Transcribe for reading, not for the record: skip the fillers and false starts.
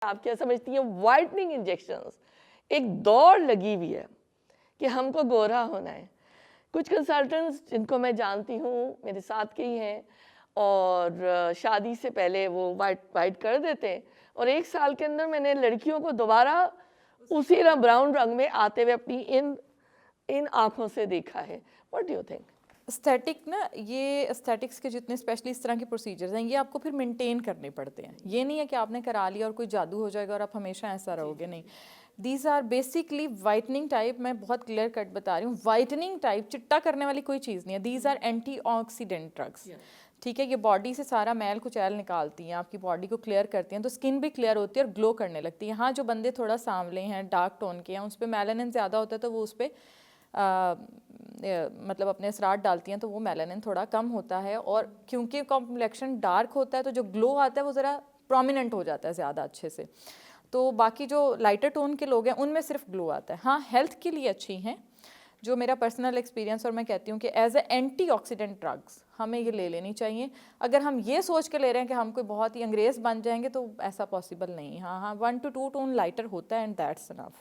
आप क्या समझती हैं वाइटनिंग इंजेक्शंस एक दौड़ लगी हुई है कि हमको गोरा होना है। कुछ कंसल्टेंट्स जिनको मैं जानती हूँ मेरे साथ के ही हैं और शादी से पहले वो वाइट कर देते हैं और 1 साल के अंदर मैंने लड़कियों को दोबारा उसी ब्राउन रंग में आते हुए अपनी इन इन आँखों से देखा है। What do you think? Aesthetic ना, ये एस्थेटिक्स के जितने स्पेशली इस तरह के प्रोसीजर्स हैं ये आपको फिर मेंटेन करने पड़ते हैं। ये नहीं है कि आपने करा लिया और कोई जादू हो जाएगा और आप हमेशा ऐसा रहोगे, नहीं। These are basically whitening type, मैं बहुत क्लियर कट बता रही हूँ, वाइटनिंग टाइप चिट्टा करने वाली कोई चीज़ नहीं है। These are antioxidant drugs, ठीक है। ये बॉडी से सारा मैल कुचैल निकालती हैं, आपकी बॉडी को क्लियर करती हैं, तो स्किन भी क्लियर होती है और ग्लो करने लगती है। हाँ, जो बंदे थोड़ा सांवले हैं, डार्क टोन के हैं, उस पर मेलानिन ज़्यादा होता है तो वो उस पर मतलब अपने असरात डालती हैं, तो वो मेलानिन थोड़ा कम होता है। और क्योंकि कॉम्प्लेक्शन डार्क होता है तो जो ग्लो आता है वो ज़रा प्रोमिनेंट हो जाता है ज़्यादा अच्छे से। तो बाकी जो लाइटर टोन के लोग हैं उनमें सिर्फ ग्लो आता है। हाँ, हेल्थ के लिए अच्छी हैं, जो मेरा पर्सनल एक्सपीरियंस, और मैं कहती हूँ कि as a antioxidant drugs हमें ये ले लेनी चाहिए। अगर हम ये सोच के ले रहे हैं कि हम कोई बहुत ही अंग्रेज़ बन जाएंगे तो ऐसा पॉसिबल नहीं है। हाँ हाँ, 1 to 2 टोन लाइटर होता है एंड दैट्स इनफ।